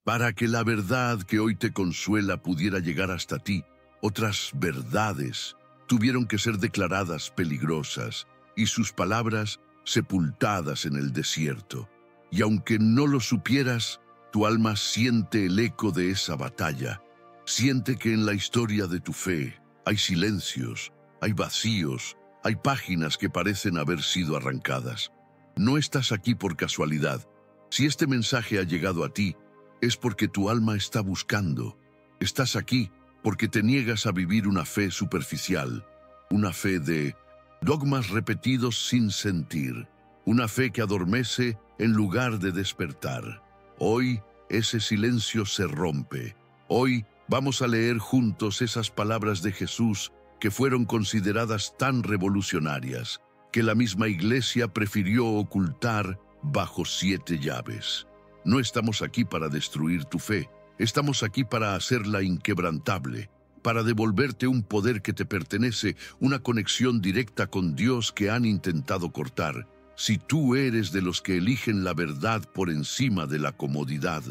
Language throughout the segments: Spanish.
Para que la verdad que hoy te consuela pudiera llegar hasta ti, otras verdades tuvieron que ser declaradas peligrosas y sus palabras sepultadas en el desierto. Y aunque no lo supieras, tu alma siente el eco de esa batalla. Siente que en la historia de tu fe hay silencios, hay vacíos, hay páginas que parecen haber sido arrancadas. No estás aquí por casualidad. Si este mensaje ha llegado a ti, es porque tu alma está buscando. Estás aquí porque te niegas a vivir una fe superficial, una fe de dogmas repetidos sin sentir, una fe que adormece en lugar de despertar. Hoy ese silencio se rompe. Hoy vamos a leer juntos esas palabras de Jesús que fueron consideradas tan revolucionarias, que la misma Iglesia prefirió ocultar bajo 7 llaves. No estamos aquí para destruir tu fe, estamos aquí para hacerla inquebrantable, para devolverte un poder que te pertenece, una conexión directa con Dios que han intentado cortar. Si tú eres de los que eligen la verdad por encima de la comodidad,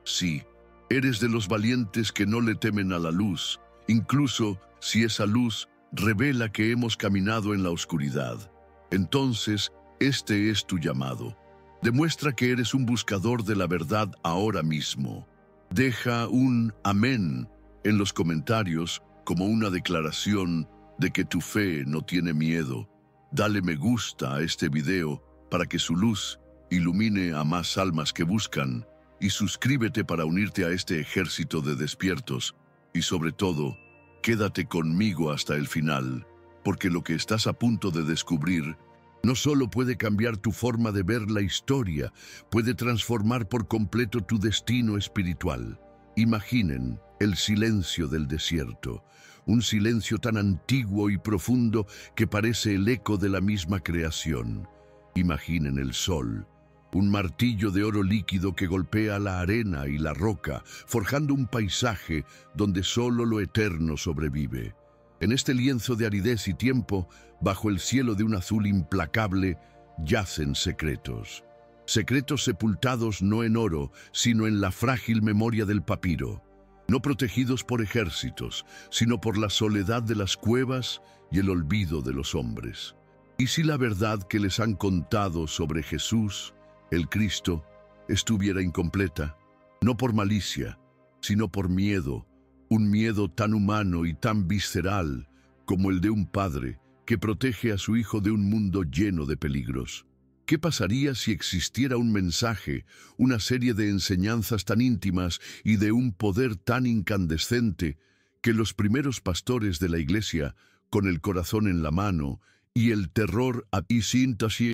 sí, eres de los valientes que no le temen a la luz, incluso si esa luz revela que hemos caminado en la oscuridad. Entonces, este es tu llamado. Demuestra que eres un buscador de la verdad ahora mismo. Deja un amén en los comentarios como una declaración de que tu fe no tiene miedo. Dale me gusta a este video para que su luz ilumine a más almas que buscan, y suscríbete para unirte a este ejército de despiertos. Y sobre todo, quédate conmigo hasta el final, porque lo que estás a punto de descubrir no solo puede cambiar tu forma de ver la historia, puede transformar por completo tu destino espiritual. Imaginen el silencio del desierto, un silencio tan antiguo y profundo que parece el eco de la misma creación. Imaginen el sol, un martillo de oro líquido que golpea la arena y la roca, forjando un paisaje donde solo lo eterno sobrevive. En este lienzo de aridez y tiempo, bajo el cielo de un azul implacable, yacen secretos. Secretos sepultados no en oro, sino en la frágil memoria del papiro. No protegidos por ejércitos, sino por la soledad de las cuevas y el olvido de los hombres. ¿Y si la verdad que les han contado sobre Jesús, el Cristo, estuviera incompleta? No por malicia, sino por miedo. Un miedo tan humano y tan visceral como el de un padre que protege a su hijo de un mundo lleno de peligros. ¿Qué pasaría si existiera un mensaje, una serie de enseñanzas tan íntimas y de un poder tan incandescente que los primeros pastores de la Iglesia, con el corazón en la mano y el terror y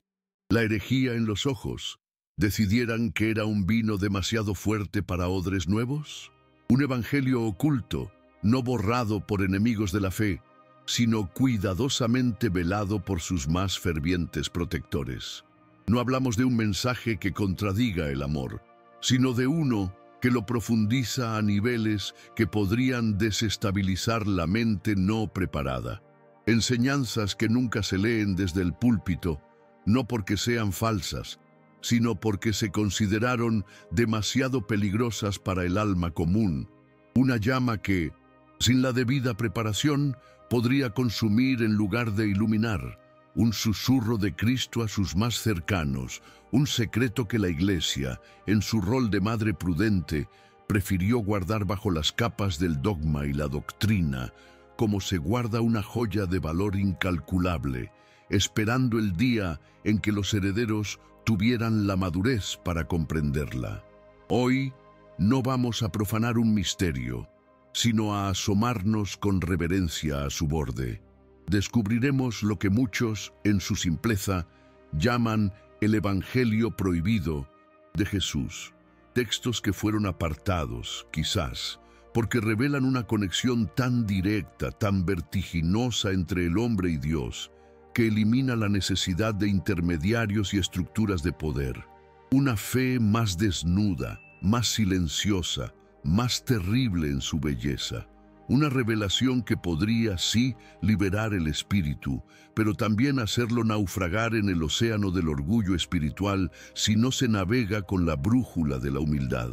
la herejía en los ojos, decidieran que era un vino demasiado fuerte para odres nuevos? Un evangelio oculto, no borrado por enemigos de la fe, sino cuidadosamente velado por sus más fervientes protectores. No hablamos de un mensaje que contradiga el amor, sino de uno que lo profundiza a niveles que podrían desestabilizar la mente no preparada. Enseñanzas que nunca se leen desde el púlpito, no porque sean falsas, sino porque se consideraron demasiado peligrosas para el alma común. Una llama que, sin la debida preparación, podría consumir en lugar de iluminar. Un susurro de Cristo a sus más cercanos, un secreto que la Iglesia, en su rol de madre prudente, prefirió guardar bajo las capas del dogma y la doctrina, como se guarda una joya de valor incalculable, esperando el día en que los herederos tuvieran la madurez para comprenderla. Hoy no vamos a profanar un misterio, sino a asomarnos con reverencia a su borde. Descubriremos lo que muchos, en su simpleza, llaman el Evangelio prohibido de Jesús. Textos que fueron apartados, quizás, porque revelan una conexión tan directa, tan vertiginosa entre el hombre y Dios, que elimina la necesidad de intermediarios y estructuras de poder. Una fe más desnuda, más silenciosa, más terrible en su belleza. Una revelación que podría, sí, liberar el espíritu, pero también hacerlo naufragar en el océano del orgullo espiritual si no se navega con la brújula de la humildad.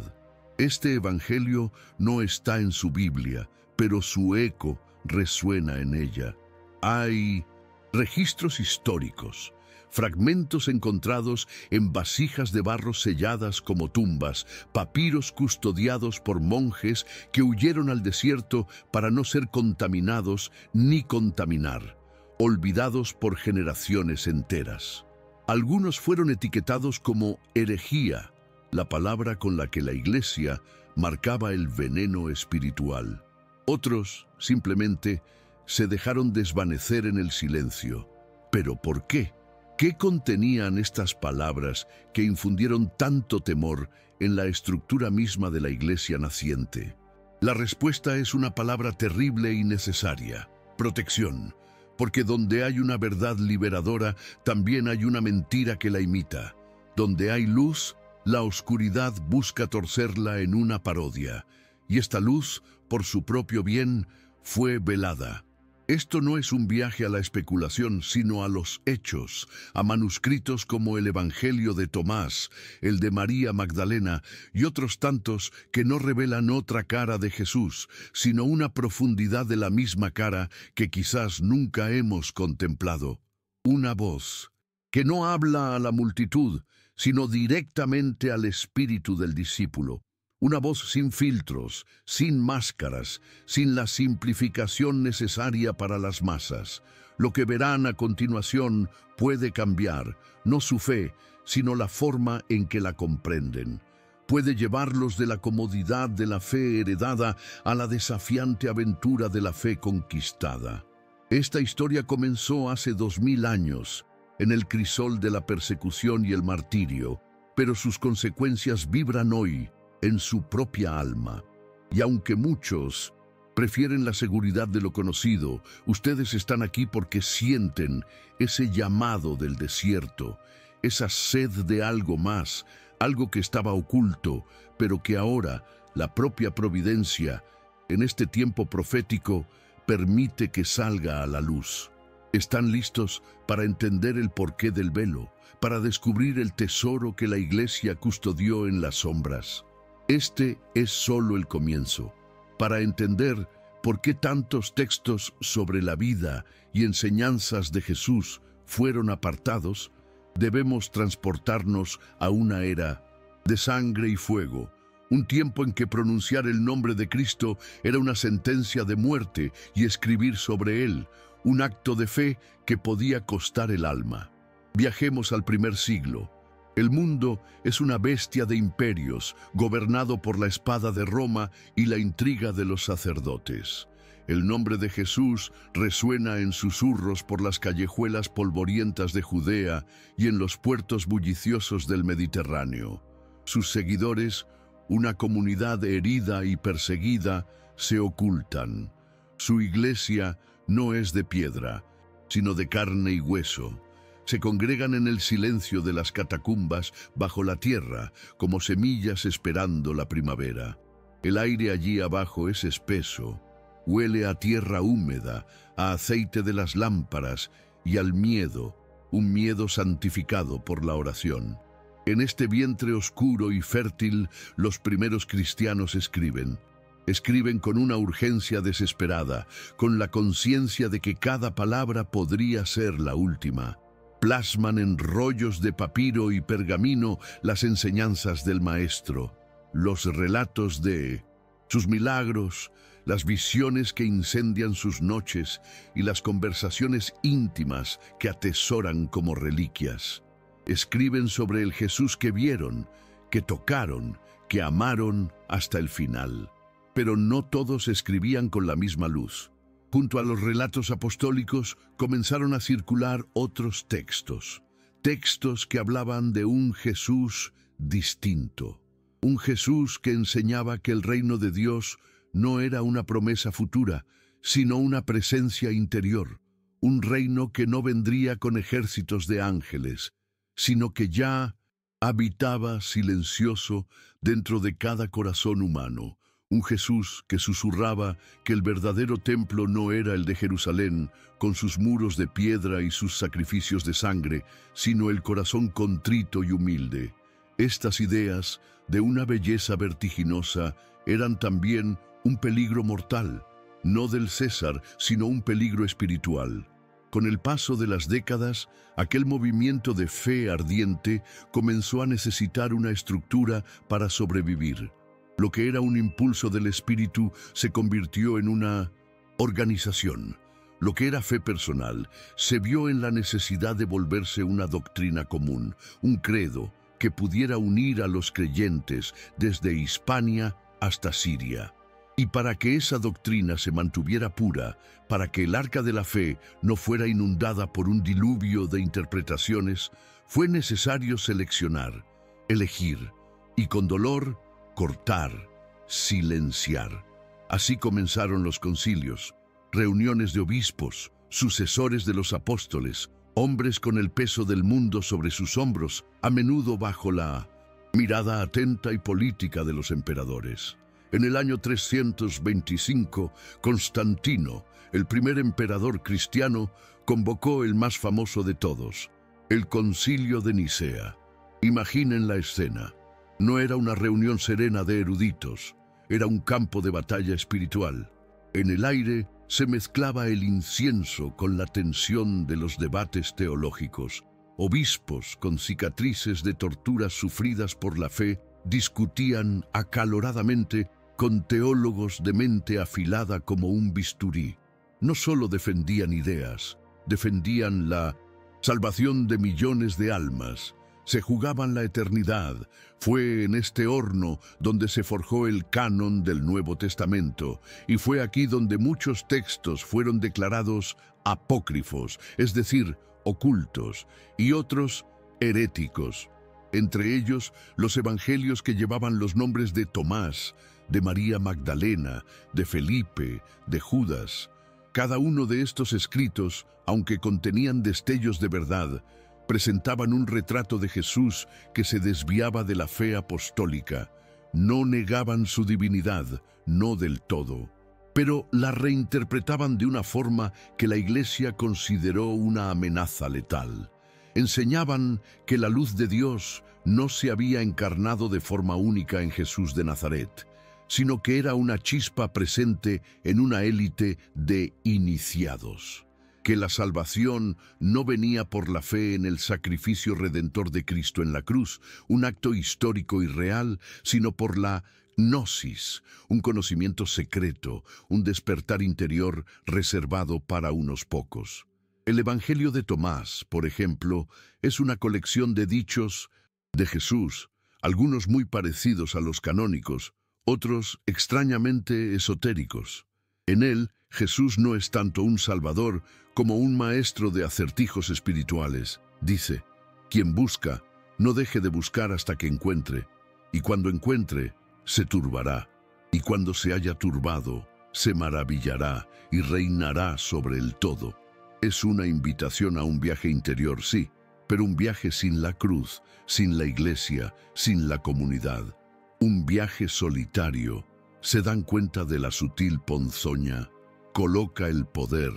Este evangelio no está en su Biblia, pero su eco resuena en ella. Hay registros históricos, fragmentos encontrados en vasijas de barro selladas como tumbas, papiros custodiados por monjes que huyeron al desierto para no ser contaminados ni contaminar, olvidados por generaciones enteras. Algunos fueron etiquetados como herejía, la palabra con la que la Iglesia marcaba el veneno espiritual. Otros, simplemente, se dejaron desvanecer en el silencio. ¿Pero por qué? ¿Qué contenían estas palabras que infundieron tanto temor en la estructura misma de la Iglesia naciente? La respuesta es una palabra terrible y necesaria: protección. Porque donde hay una verdad liberadora, también hay una mentira que la imita. Donde hay luz, la oscuridad busca torcerla en una parodia. Y esta luz, por su propio bien, fue velada. Esto no es un viaje a la especulación, sino a los hechos, a manuscritos como el Evangelio de Tomás, el de María Magdalena y otros tantos que no revelan otra cara de Jesús, sino una profundidad de la misma cara que quizás nunca hemos contemplado. Una voz que no habla a la multitud, sino directamente al espíritu del discípulo. Una voz sin filtros, sin máscaras, sin la simplificación necesaria para las masas. Lo que verán a continuación puede cambiar, no su fe, sino la forma en que la comprenden. Puede llevarlos de la comodidad de la fe heredada a la desafiante aventura de la fe conquistada. Esta historia comenzó hace 2000 años, en el crisol de la persecución y el martirio, pero sus consecuencias vibran hoy en su propia alma. Y aunque muchos prefieren la seguridad de lo conocido, ustedes están aquí porque sienten ese llamado del desierto, esa sed de algo más, algo que estaba oculto, pero que ahora la propia providencia, en este tiempo profético, permite que salga a la luz. Están listos para entender el porqué del velo, para descubrir el tesoro que la Iglesia custodió en las sombras. Este es solo el comienzo. Para entender por qué tantos textos sobre la vida y enseñanzas de Jesús fueron apartados, debemos transportarnos a una era de sangre y fuego, un tiempo en que pronunciar el nombre de Cristo era una sentencia de muerte y escribir sobre él un acto de fe que podía costar el alma. Viajemos al primer siglo. El mundo es una bestia de imperios, gobernado por la espada de Roma y la intriga de los sacerdotes. El nombre de Jesús resuena en susurros por las callejuelas polvorientas de Judea y en los puertos bulliciosos del Mediterráneo. Sus seguidores, una comunidad herida y perseguida, se ocultan. Su iglesia no es de piedra, sino de carne y hueso. Se congregan en el silencio de las catacumbas bajo la tierra, como semillas esperando la primavera. El aire allí abajo es espeso, huele a tierra húmeda, a aceite de las lámparas y al miedo, un miedo santificado por la oración. En este vientre oscuro y fértil, los primeros cristianos escriben. Escriben con una urgencia desesperada, con la conciencia de que cada palabra podría ser la última. Plasman en rollos de papiro y pergamino las enseñanzas del Maestro, los relatos de sus milagros, las visiones que incendian sus noches y las conversaciones íntimas que atesoran como reliquias. Escriben sobre el Jesús que vieron, que tocaron, que amaron hasta el final. Pero no todos escribían con la misma luz. Junto a los relatos apostólicos comenzaron a circular otros textos, textos que hablaban de un Jesús distinto, un Jesús que enseñaba que el reino de Dios no era una promesa futura, sino una presencia interior, un reino que no vendría con ejércitos de ángeles, sino que ya habitaba silencioso dentro de cada corazón humano. Un Jesús que susurraba que el verdadero templo no era el de Jerusalén, con sus muros de piedra y sus sacrificios de sangre, sino el corazón contrito y humilde. Estas ideas, de una belleza vertiginosa, eran también un peligro mortal, no del César, sino un peligro espiritual. Con el paso de las décadas, aquel movimiento de fe ardiente comenzó a necesitar una estructura para sobrevivir. Lo que era un impulso del espíritu se convirtió en una organización. Lo que era fe personal se vio en la necesidad de volverse una doctrina común, un credo que pudiera unir a los creyentes desde Hispania hasta Siria. Y para que esa doctrina se mantuviera pura, para que el arca de la fe no fuera inundada por un diluvio de interpretaciones, fue necesario seleccionar, elegir y con dolor cortar, silenciar. Así comenzaron los concilios, reuniones de obispos, sucesores de los apóstoles, hombres con el peso del mundo sobre sus hombros, a menudo bajo la mirada atenta y política de los emperadores. En el año 325, Constantino, el primer emperador cristiano, convocó el más famoso de todos, el Concilio de Nicea. Imaginen la escena. No era una reunión serena de eruditos, era un campo de batalla espiritual. En el aire se mezclaba el incienso con la tensión de los debates teológicos. Obispos con cicatrices de torturas sufridas por la fe discutían acaloradamente con teólogos de mente afilada como un bisturí. No solo defendían ideas, defendían la salvación de millones de almas. Se jugaban la eternidad. Fue en este horno donde se forjó el canon del Nuevo Testamento, y fue aquí donde muchos textos fueron declarados apócrifos, es decir, ocultos, y otros heréticos. Entre ellos, los evangelios que llevaban los nombres de Tomás, de María Magdalena, de Felipe, de Judas. Cada uno de estos escritos, aunque contenían destellos de verdad, presentaban un retrato de Jesús que se desviaba de la fe apostólica. No negaban su divinidad, no del todo, pero la reinterpretaban de una forma que la Iglesia consideró una amenaza letal. Enseñaban que la luz de Dios no se había encarnado de forma única en Jesús de Nazaret, sino que era una chispa presente en una élite de iniciados. Que la salvación no venía por la fe en el sacrificio redentor de Cristo en la cruz, un acto histórico y real, sino por la gnosis, un conocimiento secreto, un despertar interior reservado para unos pocos. El Evangelio de Tomás, por ejemplo, es una colección de dichos de Jesús, algunos muy parecidos a los canónicos, otros extrañamente esotéricos. En él, Jesús no es tanto un salvador como un maestro de acertijos espirituales. Dice, quien busca, no deje de buscar hasta que encuentre, y cuando encuentre, se turbará, y cuando se haya turbado, se maravillará y reinará sobre el todo. Es una invitación a un viaje interior, sí, pero un viaje sin la cruz, sin la iglesia, sin la comunidad. Un viaje solitario. Se dan cuenta de la sutil ponzoña. Coloca el poder,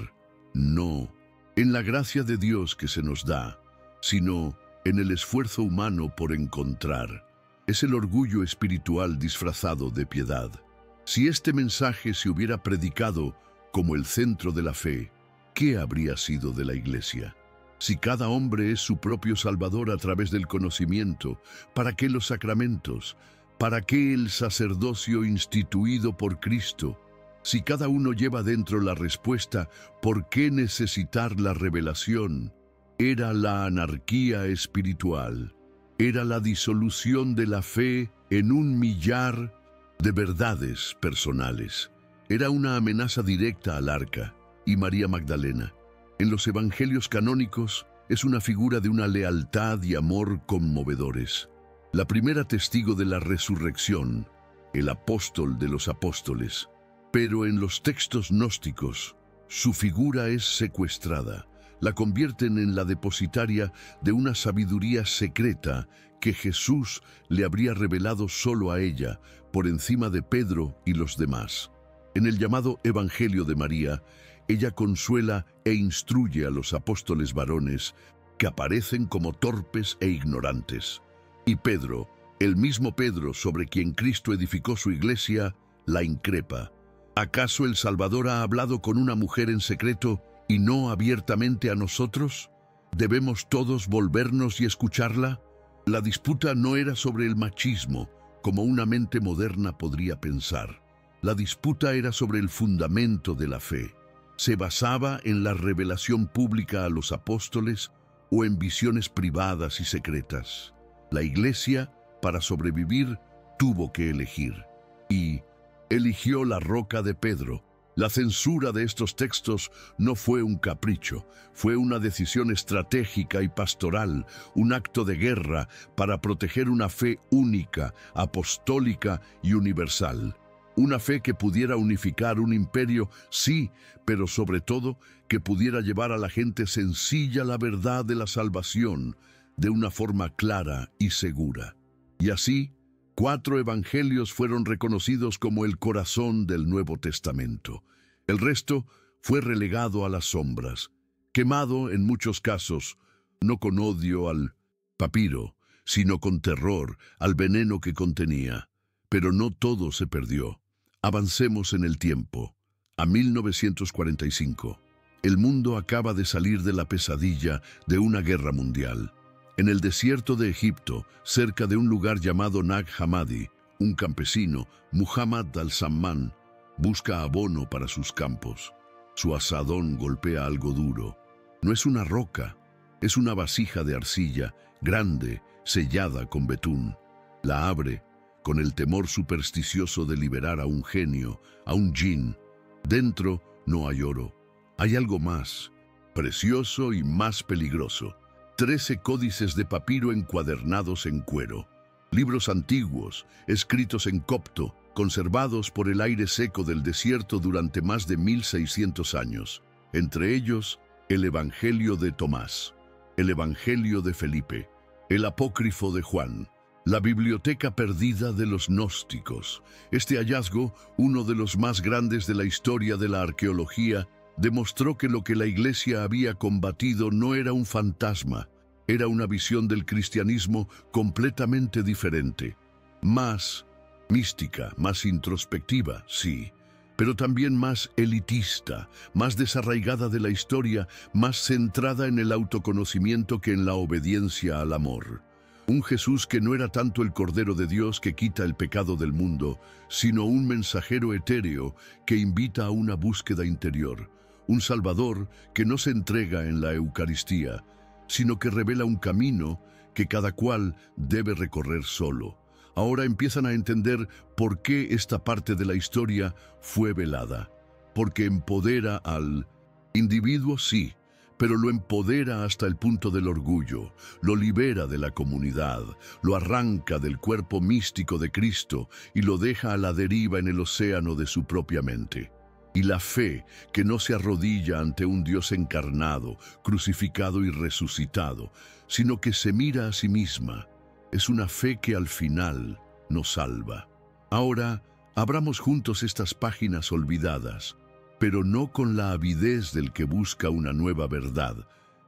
no en la gracia de Dios que se nos da, sino en el esfuerzo humano por encontrar. Es el orgullo espiritual disfrazado de piedad. Si este mensaje se hubiera predicado como el centro de la fe, ¿qué habría sido de la Iglesia? Si cada hombre es su propio Salvador a través del conocimiento, ¿para qué los sacramentos? ¿Para qué el sacerdocio instituido por Cristo? Si cada uno lleva dentro la respuesta, ¿por qué necesitar la revelación? Era la anarquía espiritual. Era la disolución de la fe en un millar de verdades personales. Era una amenaza directa al arca y María Magdalena. En los evangelios canónicos es una figura de una lealtad y amor conmovedores. La primera testigo de la resurrección, el apóstol de los apóstoles. Pero en los textos gnósticos, su figura es secuestrada. La convierten en la depositaria de una sabiduría secreta que Jesús le habría revelado solo a ella, por encima de Pedro y los demás. En el llamado Evangelio de María, ella consuela e instruye a los apóstoles varones que aparecen como torpes e ignorantes. Y Pedro, el mismo Pedro sobre quien Cristo edificó su iglesia, la increpa. ¿Acaso el Salvador ha hablado con una mujer en secreto y no abiertamente a nosotros? ¿Debemos todos volvernos y escucharla? La disputa no era sobre el machismo, como una mente moderna podría pensar. La disputa era sobre el fundamento de la fe. Se basaba en la revelación pública a los apóstoles o en visiones privadas y secretas. La iglesia, para sobrevivir, tuvo que elegir. Y eligió la roca de Pedro. La censura de estos textos no fue un capricho, fue una decisión estratégica y pastoral, un acto de guerra para proteger una fe única, apostólica y universal. Una fe que pudiera unificar un imperio, sí, pero sobre todo que pudiera llevar a la gente sencilla la verdad de la salvación de una forma clara y segura. Y así, 4 evangelios fueron reconocidos como el corazón del Nuevo Testamento. El resto fue relegado a las sombras, quemado en muchos casos, no con odio al papiro, sino con terror al veneno que contenía. Pero no todo se perdió. Avancemos en el tiempo, a 1945. El mundo acaba de salir de la pesadilla de una guerra mundial. En el desierto de Egipto, cerca de un lugar llamado Nag Hammadi, un campesino, Muhammad al-Samman, busca abono para sus campos. Su azadón golpea algo duro. No es una roca, es una vasija de arcilla, grande, sellada con betún. La abre, con el temor supersticioso de liberar a un genio, a un djinn. Dentro no hay oro. Hay algo más, precioso y más peligroso. 13 códices de papiro encuadernados en cuero. Libros antiguos, escritos en copto, conservados por el aire seco del desierto durante más de 1600 años. Entre ellos, el Evangelio de Tomás, el Evangelio de Felipe, el Apócrifo de Juan, la biblioteca perdida de los gnósticos. Este hallazgo, uno de los más grandes de la historia de la arqueología, demostró que lo que la Iglesia había combatido no era un fantasma, era una visión del cristianismo completamente diferente. Más mística, más introspectiva, sí, pero también más elitista, más desarraigada de la historia, más centrada en el autoconocimiento que en la obediencia al amor. Un Jesús que no era tanto el Cordero de Dios que quita el pecado del mundo, sino un mensajero etéreo que invita a una búsqueda interior. Un Salvador que no se entrega en la Eucaristía, sino que revela un camino que cada cual debe recorrer solo. Ahora empiezan a entender por qué esta parte de la historia fue velada. Porque empodera al individuo, sí, pero lo empodera hasta el punto del orgullo, lo libera de la comunidad, lo arranca del cuerpo místico de Cristo y lo deja a la deriva en el océano de su propia mente. Y la fe, que no se arrodilla ante un Dios encarnado, crucificado y resucitado, sino que se mira a sí misma, es una fe que al final nos salva. Ahora, abramos juntos estas páginas olvidadas, pero no con la avidez del que busca una nueva verdad,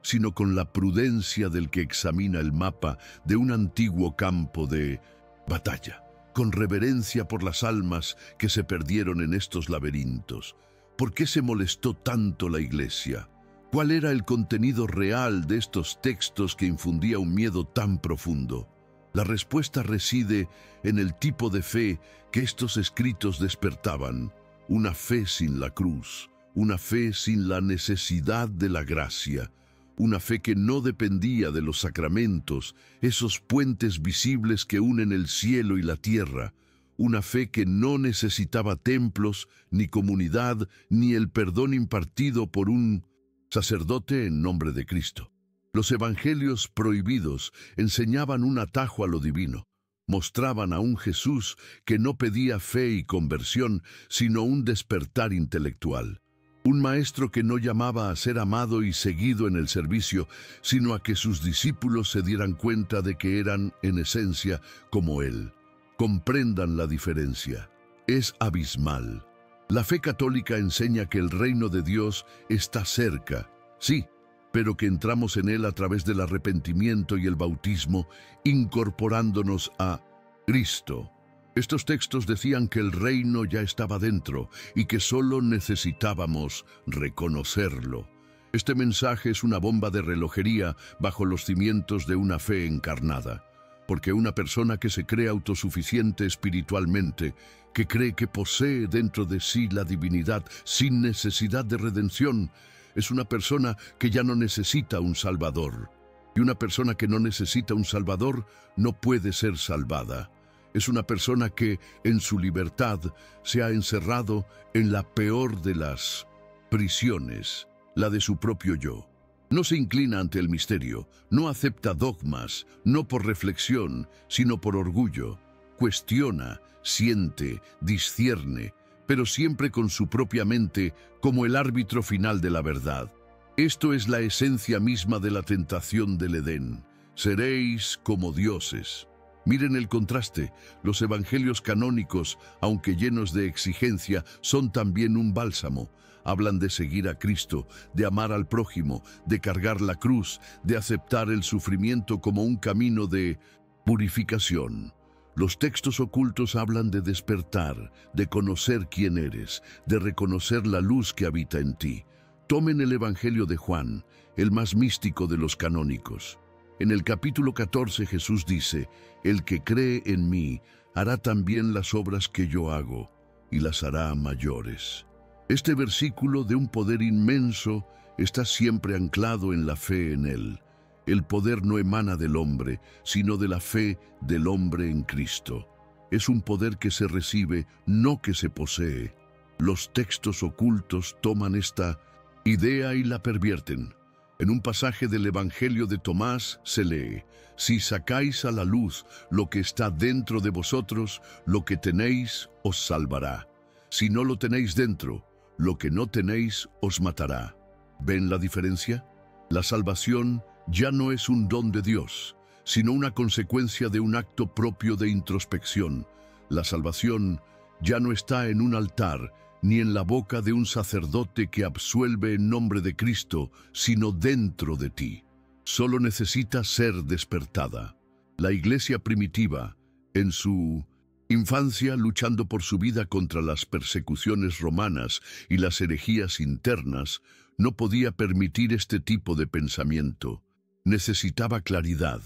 sino con la prudencia del que examina el mapa de un antiguo campo de batalla, con reverencia por las almas que se perdieron en estos laberintos. ¿Por qué se molestó tanto la Iglesia? ¿Cuál era el contenido real de estos textos que infundía un miedo tan profundo? La respuesta reside en el tipo de fe que estos escritos despertaban. Una fe sin la cruz, una fe sin la necesidad de la gracia, una fe que no dependía de los sacramentos, esos puentes visibles que unen el cielo y la tierra, una fe que no necesitaba templos, ni comunidad, ni el perdón impartido por un sacerdote en nombre de Cristo. Los evangelios prohibidos enseñaban un atajo a lo divino. Mostraban a un Jesús que no pedía fe y conversión, sino un despertar intelectual. Un maestro que no llamaba a ser amado y seguido en el servicio, sino a que sus discípulos se dieran cuenta de que eran, en esencia, como Él. Comprendan la diferencia. Es abismal. La fe católica enseña que el reino de Dios está cerca. Sí, pero que entramos en él a través del arrepentimiento y el bautismo, incorporándonos a Cristo. Estos textos decían que el reino ya estaba dentro y que solo necesitábamos reconocerlo. Este mensaje es una bomba de relojería bajo los cimientos de una fe encarnada, porque una persona que se cree autosuficiente espiritualmente, que cree que posee dentro de sí la divinidad sin necesidad de redención, es una persona que ya no necesita un Salvador. Y una persona que no necesita un Salvador no puede ser salvada. Es una persona que, en su libertad, se ha encerrado en la peor de las prisiones, la de su propio yo. No se inclina ante el misterio, no acepta dogmas, no por reflexión, sino por orgullo. Cuestiona, siente, discierne, pero siempre con su propia mente como el árbitro final de la verdad. Esto es la esencia misma de la tentación del Edén. Seréis como dioses. Miren el contraste. Los evangelios canónicos, aunque llenos de exigencia, son también un bálsamo. Hablan de seguir a Cristo, de amar al prójimo, de cargar la cruz, de aceptar el sufrimiento como un camino de purificación. Los textos ocultos hablan de despertar, de conocer quién eres, de reconocer la luz que habita en ti. Tomen el Evangelio de Juan, el más místico de los canónicos. En el capítulo 14 Jesús dice: «El que cree en mí hará también las obras que yo hago, y las hará mayores». Este versículo de un poder inmenso está siempre anclado en la fe en Él. El poder no emana del hombre, sino de la fe del hombre en Cristo. Es un poder que se recibe, no que se posee. Los textos ocultos toman esta idea y la pervierten. En un pasaje del Evangelio de Tomás se lee: «Si sacáis a la luz lo que está dentro de vosotros, lo que tenéis os salvará. Si no lo tenéis dentro, lo que no tenéis os matará». ¿Ven la diferencia? La salvación ya no es un don de Dios, sino una consecuencia de un acto propio de introspección. La salvación ya no está en un altar, ni en la boca de un sacerdote que absuelve en nombre de Cristo, sino dentro de ti. Solo necesita ser despertada. La iglesia primitiva, en su infancia, luchando por su vida contra las persecuciones romanas y las herejías internas, no podía permitir este tipo de pensamiento. Necesitaba claridad,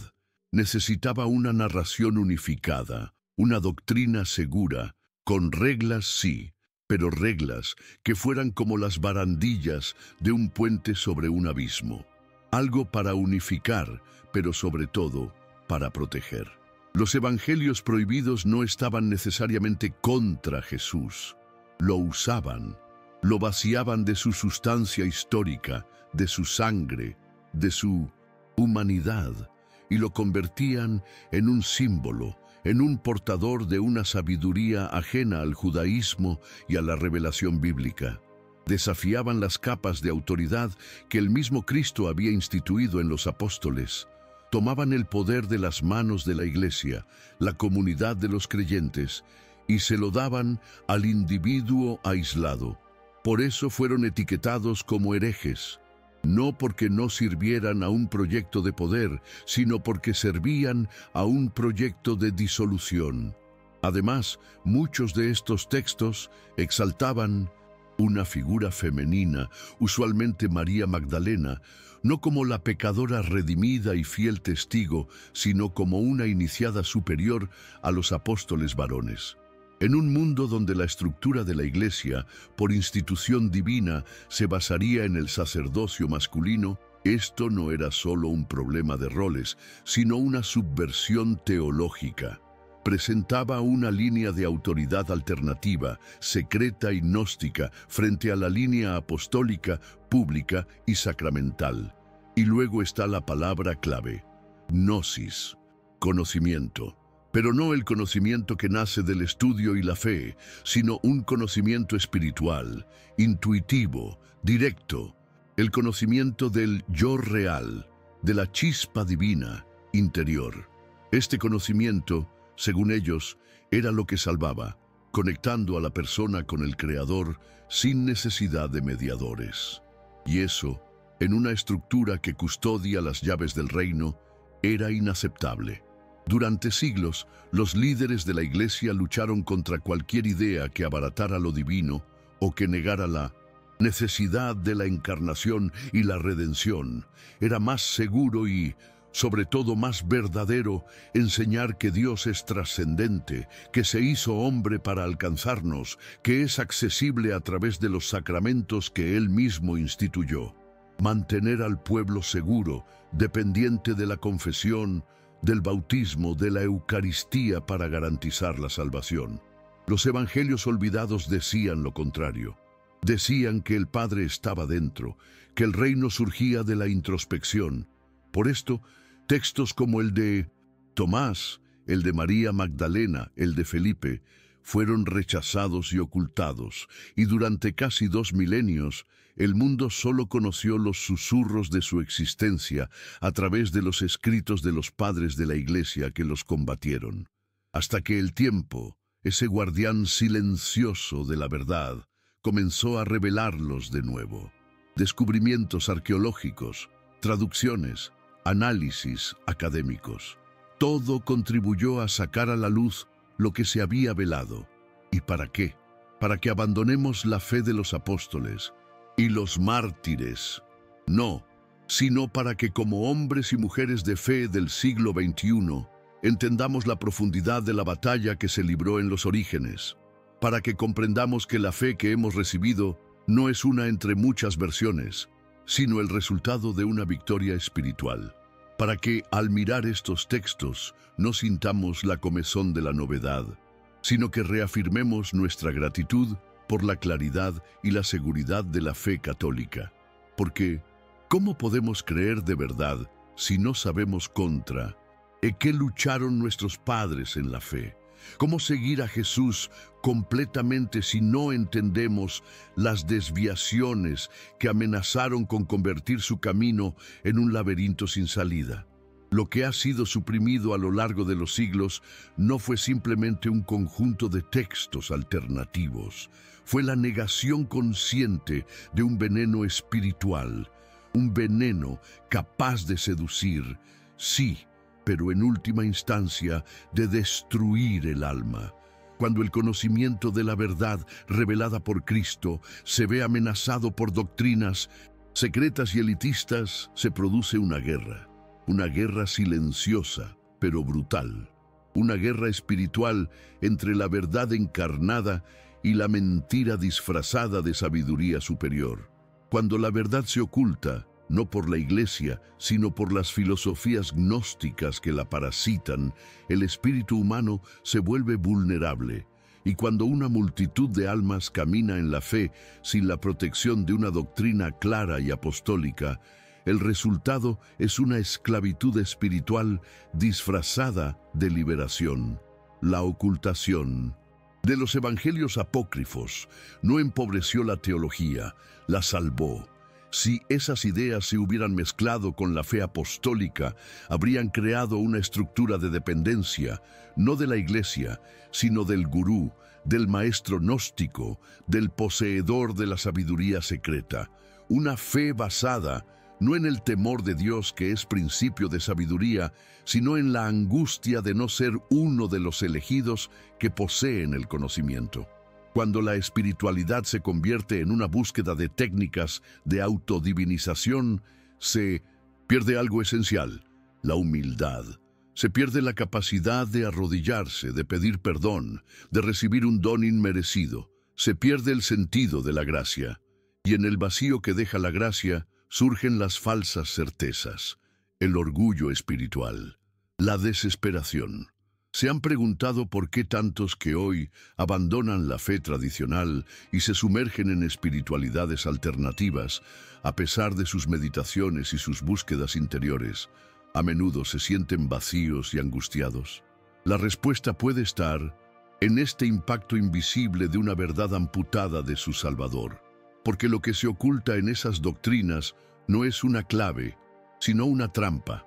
necesitaba una narración unificada, una doctrina segura, con reglas sí, pero reglas que fueran como las barandillas de un puente sobre un abismo. Algo para unificar, pero sobre todo para proteger. Los evangelios prohibidos no estaban necesariamente contra Jesús. Lo usaban, lo vaciaban de su sustancia histórica, de su sangre, de su humanidad, y lo convertían en un símbolo, en un portador de una sabiduría ajena al judaísmo y a la revelación bíblica. Desafiaban las capas de autoridad que el mismo Cristo había instituido en los apóstoles. Tomaban el poder de las manos de la iglesia, la comunidad de los creyentes, y se lo daban al individuo aislado. Por eso fueron etiquetados como herejes, no porque no sirvieran a un proyecto de poder, sino porque servían a un proyecto de disolución. Además, muchos de estos textos exaltaban una figura femenina, usualmente María Magdalena, no como la pecadora redimida y fiel testigo, sino como una iniciada superior a los apóstoles varones. En un mundo donde la estructura de la Iglesia, por institución divina, se basaría en el sacerdocio masculino, esto no era solo un problema de roles, sino una subversión teológica. Presentaba una línea de autoridad alternativa, secreta y gnóstica, frente a la línea apostólica, pública y sacramental. Y luego está la palabra clave: gnosis, conocimiento. Pero no el conocimiento que nace del estudio y la fe, sino un conocimiento espiritual, intuitivo, directo, el conocimiento del yo real, de la chispa divina, interior. Este conocimiento, según ellos, era lo que salvaba, conectando a la persona con el Creador sin necesidad de mediadores. Y eso en una estructura que custodia las llaves del reino, era inaceptable. Durante siglos, los líderes de la Iglesia lucharon contra cualquier idea que abaratara lo divino o que negara la necesidad de la encarnación y la redención. Era más seguro y, sobre todo, más verdadero enseñar que Dios es trascendente, que se hizo hombre para alcanzarnos, que es accesible a través de los sacramentos que Él mismo instituyó. Mantener al pueblo seguro, dependiente de la confesión, del bautismo, de la Eucaristía para garantizar la salvación. Los evangelios olvidados decían lo contrario. Decían que el Padre estaba dentro, que el reino surgía de la introspección. Por esto, textos como el de Tomás, el de María Magdalena, el de Felipe, fueron rechazados y ocultados, y durante casi 2 milenios, el mundo solo conoció los susurros de su existencia a través de los escritos de los padres de la Iglesia que los combatieron. Hasta que el tiempo, ese guardián silencioso de la verdad, comenzó a revelarlos de nuevo. Descubrimientos arqueológicos, traducciones, análisis académicos. Todo contribuyó a sacar a la luz lo que se había velado. ¿Y para qué? Para que abandonemos la fe de los apóstoles y los mártires. No, sino para que como hombres y mujeres de fe del siglo XXI entendamos la profundidad de la batalla que se libró en los orígenes, para que comprendamos que la fe que hemos recibido no es una entre muchas versiones, sino el resultado de una victoria espiritual, para que al mirar estos textos no sintamos la comezón de la novedad, sino que reafirmemos nuestra gratitud por la claridad y la seguridad de la fe católica. Porque, ¿cómo podemos creer de verdad si no sabemos contra qué lucharon nuestros padres en la fe? ¿Cómo seguir a Jesús completamente si no entendemos las desviaciones que amenazaron con convertir su camino en un laberinto sin salida? Lo que ha sido suprimido a lo largo de los siglos no fue simplemente un conjunto de textos alternativos, fue la negación consciente de un veneno espiritual, un veneno capaz de seducir, sí, pero en última instancia de destruir el alma. Cuando el conocimiento de la verdad revelada por Cristo se ve amenazado por doctrinas secretas y elitistas, se produce una guerra silenciosa, pero brutal, una guerra espiritual entre la verdad encarnada y la mentira disfrazada de sabiduría superior. Cuando la verdad se oculta, no por la Iglesia, sino por las filosofías gnósticas que la parasitan, el espíritu humano se vuelve vulnerable. Y cuando una multitud de almas camina en la fe sin la protección de una doctrina clara y apostólica, el resultado es una esclavitud espiritual disfrazada de liberación. La ocultación de los evangelios apócrifos no empobreció la teología, la salvó. Si esas ideas se hubieran mezclado con la fe apostólica, habrían creado una estructura de dependencia, no de la Iglesia, sino del gurú, del maestro gnóstico, del poseedor de la sabiduría secreta. Una fe basada no en el temor de Dios, que es principio de sabiduría, sino en la angustia de no ser uno de los elegidos que poseen el conocimiento. Cuando la espiritualidad se convierte en una búsqueda de técnicas de autodivinización, se pierde algo esencial, la humildad. Se pierde la capacidad de arrodillarse, de pedir perdón, de recibir un don inmerecido. Se pierde el sentido de la gracia. Y en el vacío que deja la gracia, surgen las falsas certezas, el orgullo espiritual, la desesperación. ¿Se han preguntado por qué tantos que hoy abandonan la fe tradicional y se sumergen en espiritualidades alternativas, a pesar de sus meditaciones y sus búsquedas interiores, a menudo se sienten vacíos y angustiados? La respuesta puede estar en este impacto invisible de una verdad amputada de su Salvador, porque lo que se oculta en esas doctrinas no es una clave, sino una trampa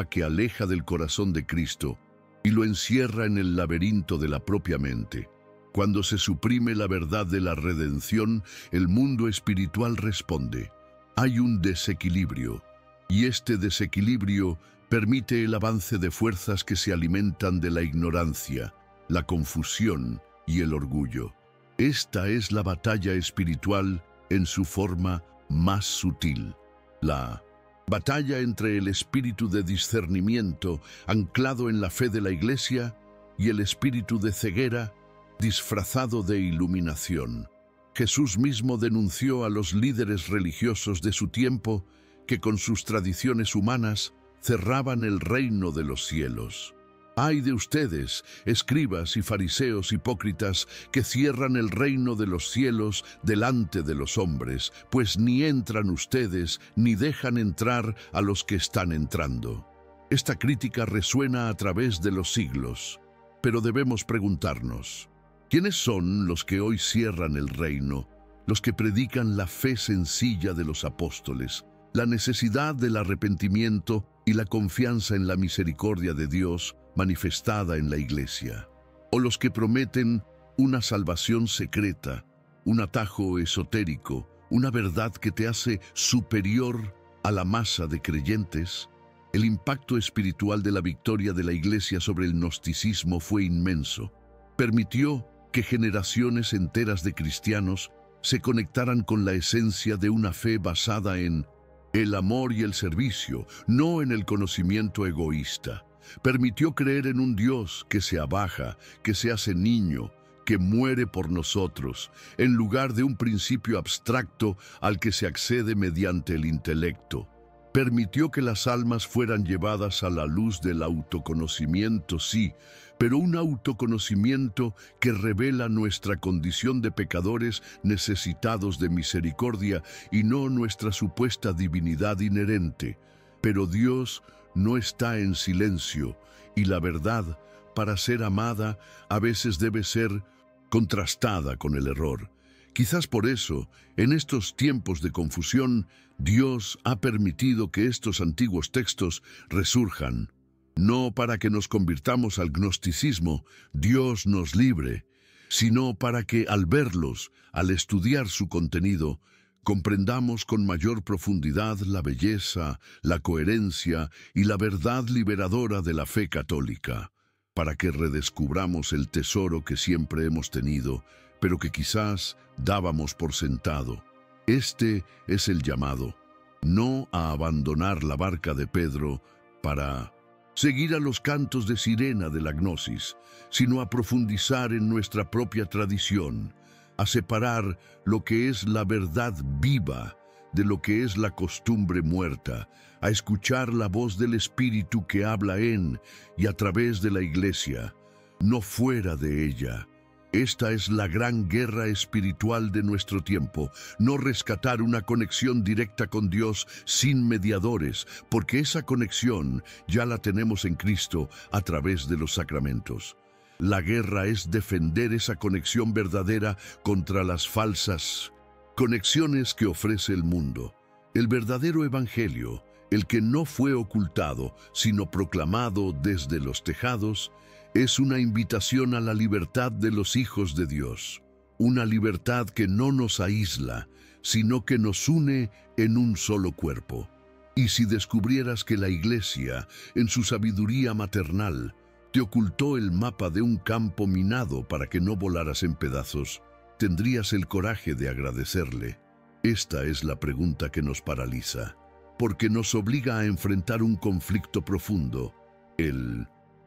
que aleja del corazón de Cristo y lo encierra en el laberinto de la propia mente. Cuando se suprime la verdad de la redención, el mundo espiritual responde. Hay un desequilibrio, y este desequilibrio permite el avance de fuerzas que se alimentan de la ignorancia, la confusión y el orgullo. Esta es la batalla espiritual en su forma más sutil. La batalla entre el espíritu de discernimiento anclado en la fe de la Iglesia y el espíritu de ceguera disfrazado de iluminación. Jesús mismo denunció a los líderes religiosos de su tiempo que con sus tradiciones humanas cerraban el reino de los cielos. ¡Ay de ustedes, escribas y fariseos hipócritas, que cierran el reino de los cielos delante de los hombres, pues ni entran ustedes ni dejan entrar a los que están entrando! Esta crítica resuena a través de los siglos, pero debemos preguntarnos, ¿quiénes son los que hoy cierran el reino? Los que predican la fe sencilla de los apóstoles, la necesidad del arrepentimiento y la confianza en la misericordia de Dios manifestada en la Iglesia, o los que prometen una salvación secreta, un atajo esotérico, una verdad que te hace superior a la masa de creyentes. El impacto espiritual de la victoria de la Iglesia sobre el gnosticismo fue inmenso. Permitió que generaciones enteras de cristianos se conectaran con la esencia de una fe basada en el amor y el servicio, no en el conocimiento egoísta. Permitió creer en un Dios que se abaja, que se hace niño, que muere por nosotros, en lugar de un principio abstracto al que se accede mediante el intelecto. Permitió que las almas fueran llevadas a la luz del autoconocimiento, sí, pero un autoconocimiento que revela nuestra condición de pecadores necesitados de misericordia y no nuestra supuesta divinidad inherente. Pero Dios no está en silencio, y la verdad, para ser amada, a veces debe ser contrastada con el error. Quizás por eso, en estos tiempos de confusión, Dios ha permitido que estos antiguos textos resurjan. No para que nos convirtamos al gnosticismo, Dios nos libre, sino para que al verlos, al estudiar su contenido, comprendamos con mayor profundidad la belleza, la coherencia y la verdad liberadora de la fe católica, para que redescubramos el tesoro que siempre hemos tenido, pero que quizás dábamos por sentado. Este es el llamado, no a abandonar la barca de Pedro para seguir a los cantos de sirena de la gnosis, sino a profundizar en nuestra propia tradición, a separar lo que es la verdad viva de lo que es la costumbre muerta, a escuchar la voz del Espíritu que habla en y a través de la Iglesia, no fuera de ella. Esta es la gran guerra espiritual de nuestro tiempo, no rescatar una conexión directa con Dios sin mediadores, porque esa conexión ya la tenemos en Cristo a través de los sacramentos. La guerra es defender esa conexión verdadera contra las falsas conexiones que ofrece el mundo. El verdadero evangelio, el que no fue ocultado, sino proclamado desde los tejados, es una invitación a la libertad de los hijos de Dios. Una libertad que no nos aísla, sino que nos une en un solo cuerpo. Y si descubrieras que la Iglesia, en su sabiduría maternal, te ocultó el mapa de un campo minado para que no volaras en pedazos, tendrías el coraje de agradecerle. Esta es la pregunta que nos paraliza, porque nos obliga a enfrentar un conflicto profundo, el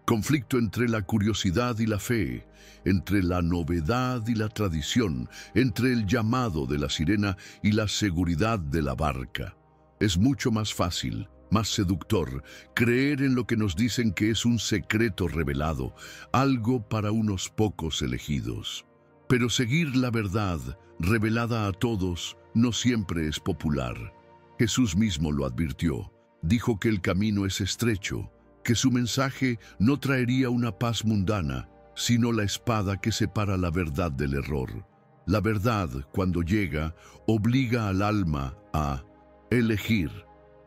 conflicto entre la curiosidad y la fe, entre la novedad y la tradición, entre el llamado de la sirena y la seguridad de la barca. Es mucho más fácil, más seductor, creer en lo que nos dicen que es un secreto revelado, algo para unos pocos elegidos. Pero seguir la verdad, revelada a todos, no siempre es popular. Jesús mismo lo advirtió. Dijo que el camino es estrecho, que su mensaje no traería una paz mundana, sino la espada que separa la verdad del error. La verdad, cuando llega, obliga al alma a elegir,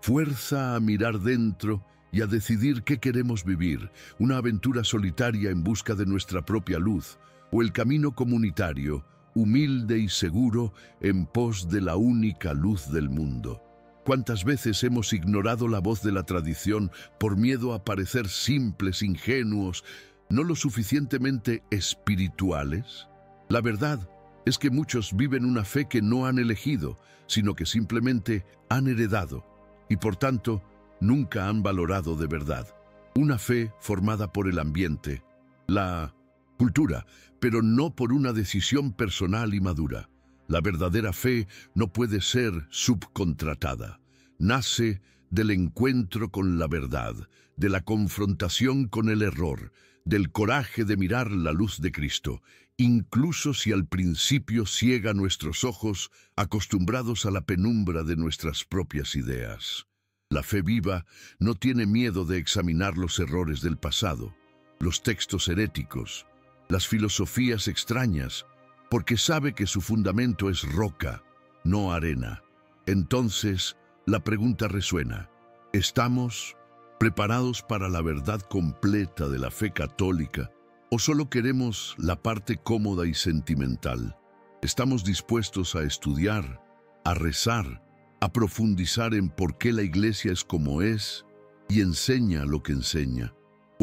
fuerza a mirar dentro y a decidir qué queremos vivir, una aventura solitaria en busca de nuestra propia luz, o el camino comunitario, humilde y seguro, en pos de la única luz del mundo. ¿Cuántas veces hemos ignorado la voz de la tradición por miedo a parecer simples, ingenuos, no lo suficientemente espirituales? La verdad es que muchos viven una fe que no han elegido, sino que simplemente han heredado, y por tanto nunca han valorado de verdad. Una fe formada por el ambiente, la cultura, pero no por una decisión personal y madura. La verdadera fe no puede ser subcontratada. Nace del encuentro con la verdad, de la confrontación con el error, del coraje de mirar la luz de Cristo, incluso si al principio ciega nuestros ojos, acostumbrados a la penumbra de nuestras propias ideas. La fe viva no tiene miedo de examinar los errores del pasado, los textos heréticos, las filosofías extrañas, porque sabe que su fundamento es roca, no arena. Entonces, la pregunta resuena: ¿estamos preparados para la verdad completa de la fe católica o solo queremos la parte cómoda y sentimental? ¿Estamos dispuestos a estudiar, a rezar, a profundizar en por qué la Iglesia es como es y enseña lo que enseña?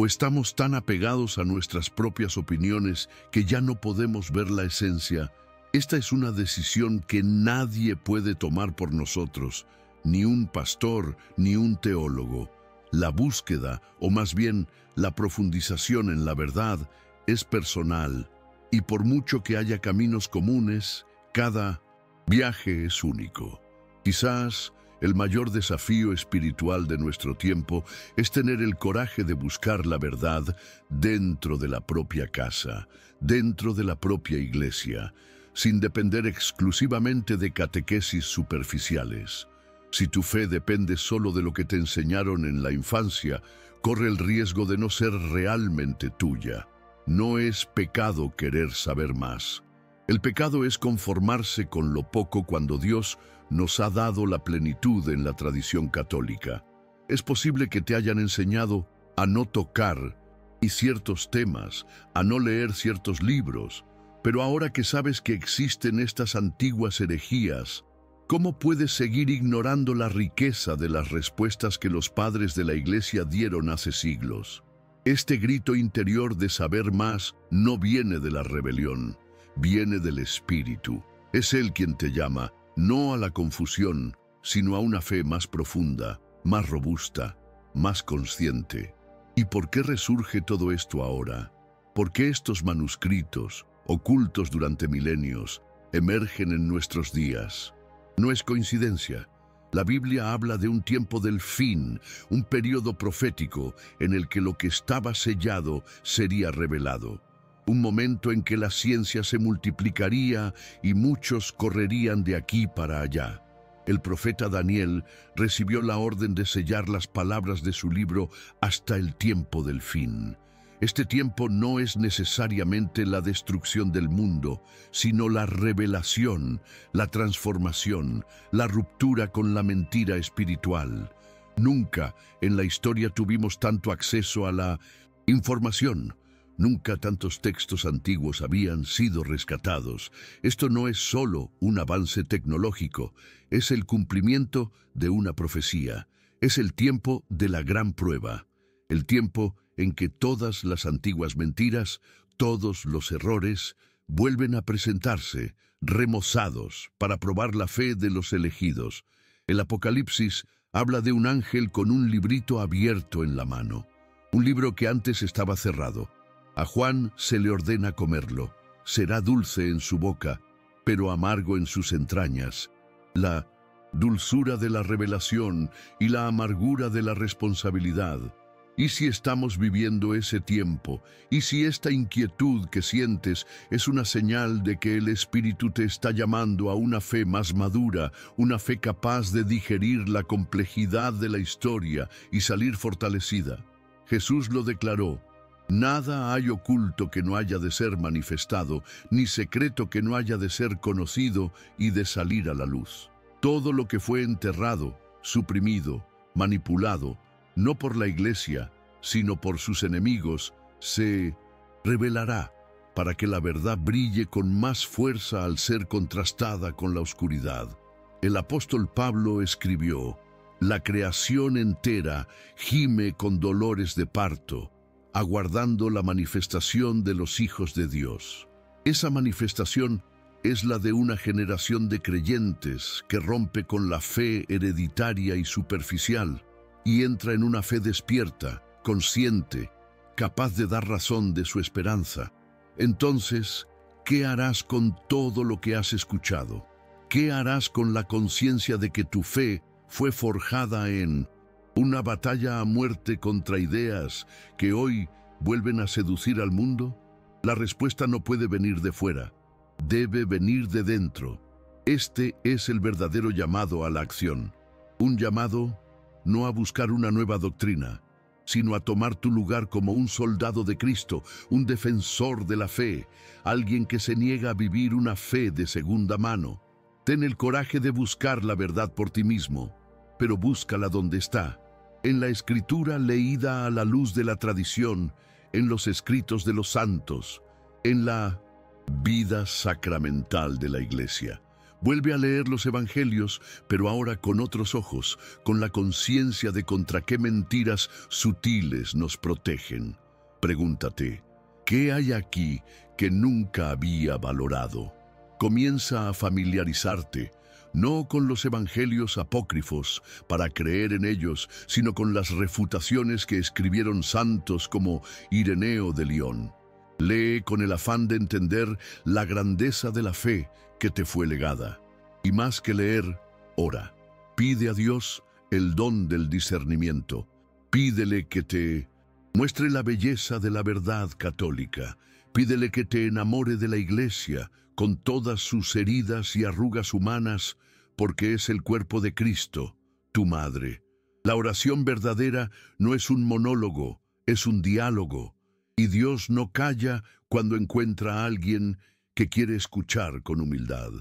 ¿O estamos tan apegados a nuestras propias opiniones que ya no podemos ver la esencia? Esta es una decisión que nadie puede tomar por nosotros, ni un pastor, ni un teólogo. La búsqueda, o más bien la profundización en la verdad, es personal, y por mucho que haya caminos comunes, cada viaje es único. Quizás el mayor desafío espiritual de nuestro tiempo es tener el coraje de buscar la verdad dentro de la propia casa, dentro de la propia iglesia, sin depender exclusivamente de catequesis superficiales. Si tu fe depende solo de lo que te enseñaron en la infancia, corre el riesgo de no ser realmente tuya. No es pecado querer saber más. El pecado es conformarse con lo poco cuando Dios nos ha dado la plenitud en la tradición católica. Es posible que te hayan enseñado a no tocar y ciertos temas, a no leer ciertos libros, pero ahora que sabes que existen estas antiguas herejías, ¿cómo puedes seguir ignorando la riqueza de las respuestas que los padres de la Iglesia dieron hace siglos? Este grito interior de saber más no viene de la rebelión, viene del Espíritu. Es Él quien te llama, no a la confusión, sino a una fe más profunda, más robusta, más consciente. ¿Y por qué resurge todo esto ahora? ¿Por qué estos manuscritos, ocultos durante milenios, emergen en nuestros días? No es coincidencia. La Biblia habla de un tiempo del fin, un periodo profético en el que lo que estaba sellado sería revelado. Un momento en que la ciencia se multiplicaría y muchos correrían de aquí para allá. El profeta Daniel recibió la orden de sellar las palabras de su libro hasta el tiempo del fin. Este tiempo no es necesariamente la destrucción del mundo, sino la revelación, la transformación, la ruptura con la mentira espiritual. Nunca en la historia tuvimos tanto acceso a la información. Nunca tantos textos antiguos habían sido rescatados. Esto no es solo un avance tecnológico, es el cumplimiento de una profecía. Es el tiempo de la gran prueba, el tiempo en que todas las antiguas mentiras, todos los errores, vuelven a presentarse, remozados, para probar la fe de los elegidos. El Apocalipsis habla de un ángel con un librito abierto en la mano, un libro que antes estaba cerrado. A Juan se le ordena comerlo. Será dulce en su boca, pero amargo en sus entrañas. La dulzura de la revelación y la amargura de la responsabilidad. ¿Y si estamos viviendo ese tiempo? ¿Y si esta inquietud que sientes es una señal de que el Espíritu te está llamando a una fe más madura, una fe capaz de digerir la complejidad de la historia y salir fortalecida? Jesús lo declaró: nada hay oculto que no haya de ser manifestado, ni secreto que no haya de ser conocido y de salir a la luz. Todo lo que fue enterrado, suprimido, manipulado, no por la Iglesia, sino por sus enemigos, se revelará para que la verdad brille con más fuerza al ser contrastada con la oscuridad. El apóstol Pablo escribió: «La creación entera gime con dolores de parto, aguardando la manifestación de los hijos de Dios». Esa manifestación es la de una generación de creyentes que rompe con la fe hereditaria y superficial y entra en una fe despierta, consciente, capaz de dar razón de su esperanza. Entonces, ¿qué harás con todo lo que has escuchado? ¿Qué harás con la conciencia de que tu fe fue forjada en una batalla a muerte contra ideas que hoy vuelven a seducir al mundo? La respuesta no puede venir de fuera, debe venir de dentro. Este es el verdadero llamado a la acción. Un llamado no a buscar una nueva doctrina, sino a tomar tu lugar como un soldado de Cristo, un defensor de la fe, alguien que se niega a vivir una fe de segunda mano. Ten el coraje de buscar la verdad por ti mismo, pero búscala donde está, en la Escritura leída a la luz de la tradición, en los escritos de los santos, en la vida sacramental de la Iglesia. Vuelve a leer los Evangelios, pero ahora con otros ojos, con la conciencia de contra qué mentiras sutiles nos protegen. Pregúntate, ¿qué hay aquí que nunca había valorado? Comienza a familiarizarte, no con los evangelios apócrifos para creer en ellos, sino con las refutaciones que escribieron santos como Ireneo de León. Lee con el afán de entender la grandeza de la fe que te fue legada. Y más que leer, ora. Pide a Dios el don del discernimiento. Pídele que te muestre la belleza de la verdad católica. Pídele que te enamore de la Iglesia con todas sus heridas y arrugas humanas, porque es el cuerpo de Cristo, tu madre. La oración verdadera no es un monólogo, es un diálogo. Y Dios no calla cuando encuentra a alguien que quiere escuchar con humildad.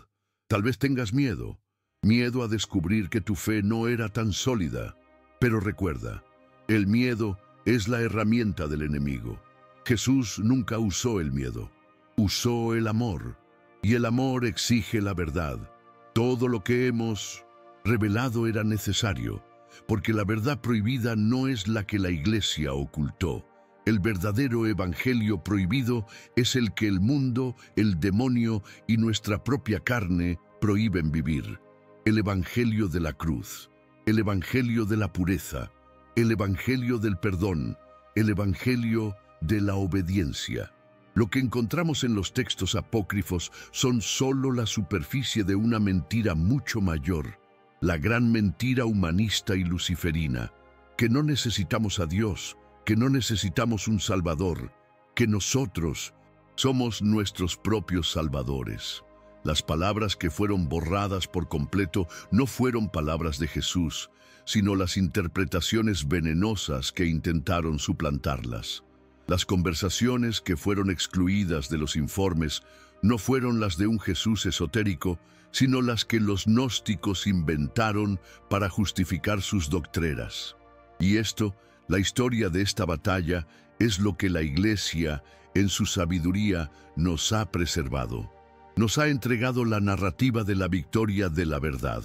Tal vez tengas miedo a descubrir que tu fe no era tan sólida. Pero recuerda, el miedo es la herramienta del enemigo. Jesús nunca usó el miedo, usó el amor. Y el amor exige la verdad. Todo lo que hemos revelado era necesario, porque la verdad prohibida no es la que la Iglesia ocultó. El verdadero evangelio prohibido es el que el mundo, el demonio y nuestra propia carne prohíben vivir. El evangelio de la cruz, el evangelio de la pureza, el evangelio del perdón, el evangelio de la obediencia. Lo que encontramos en los textos apócrifos son solo la superficie de una mentira mucho mayor, la gran mentira humanista y luciferina, que no necesitamos a Dios, que no necesitamos un Salvador, que nosotros somos nuestros propios salvadores. Las palabras que fueron borradas por completo no fueron palabras de Jesús, sino las interpretaciones venenosas que intentaron suplantarlas. Las conversaciones que fueron excluidas de los informes no fueron las de un Jesús esotérico, sino las que los gnósticos inventaron para justificar sus doctrinas. Y esto, la historia de esta batalla, es lo que la Iglesia, en su sabiduría, nos ha preservado. Nos ha entregado la narrativa de la victoria de la verdad.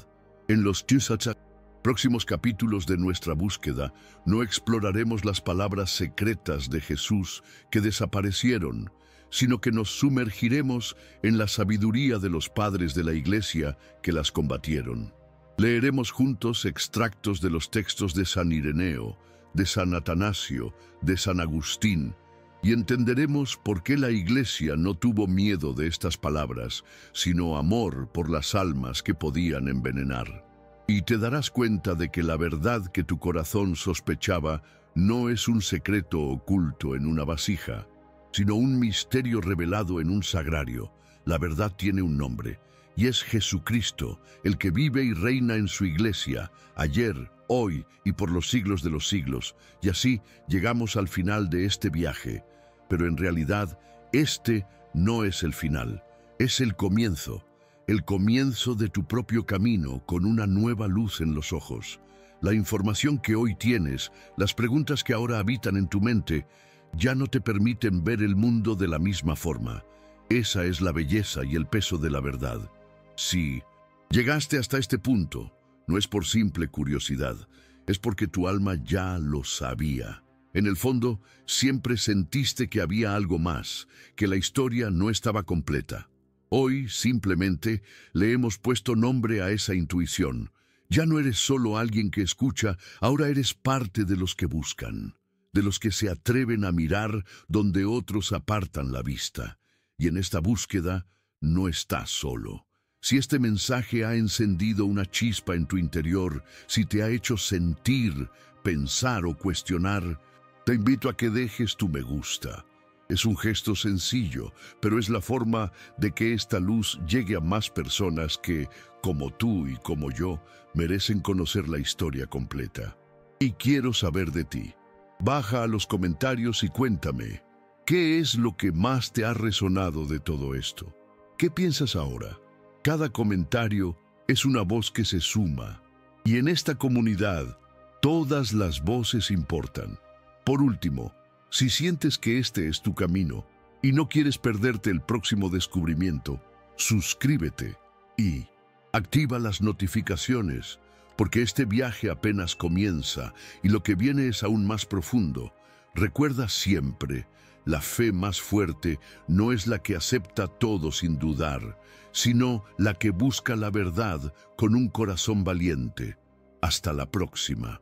En los próximos capítulos de nuestra búsqueda, no exploraremos las palabras secretas de Jesús que desaparecieron, sino que nos sumergiremos en la sabiduría de los padres de la Iglesia que las combatieron. Leeremos juntos extractos de los textos de San Ireneo, de San Atanasio, de San Agustín, y entenderemos por qué la Iglesia no tuvo miedo de estas palabras, sino amor por las almas que podían envenenar. Y te darás cuenta de que la verdad que tu corazón sospechaba no es un secreto oculto en una vasija, sino un misterio revelado en un sagrario. La verdad tiene un nombre, y es Jesucristo, el que vive y reina en su Iglesia, ayer, hoy y por los siglos de los siglos. Y así llegamos al final de este viaje. Pero en realidad, este no es el final, es el comienzo de tu propio camino con una nueva luz en los ojos. La información que hoy tienes, las preguntas que ahora habitan en tu mente, ya no te permiten ver el mundo de la misma forma. Esa es la belleza y el peso de la verdad. Sí, Llegaste hasta este punto, no es por simple curiosidad, es porque tu alma ya lo sabía. En el fondo, siempre sentiste que había algo más, que la historia no estaba completa. Hoy, simplemente, le hemos puesto nombre a esa intuición. Ya no eres solo alguien que escucha, ahora eres parte de los que buscan, de los que se atreven a mirar donde otros apartan la vista. Y en esta búsqueda no estás solo. Si este mensaje ha encendido una chispa en tu interior, si te ha hecho sentir, pensar o cuestionar, te invito a que dejes tu me gusta. Es un gesto sencillo, pero es la forma de que esta luz llegue a más personas que, como tú y como yo, merecen conocer la historia completa. Y quiero saber de ti. Baja a los comentarios y cuéntame, ¿qué es lo que más te ha resonado de todo esto? ¿Qué piensas ahora? Cada comentario es una voz que se suma, y en esta comunidad todas las voces importan. Por último, si sientes que este es tu camino y no quieres perderte el próximo descubrimiento, suscríbete y activa las notificaciones, porque este viaje apenas comienza y lo que viene es aún más profundo. Recuerda siempre, la fe más fuerte no es la que acepta todo sin dudar, sino la que busca la verdad con un corazón valiente. Hasta la próxima.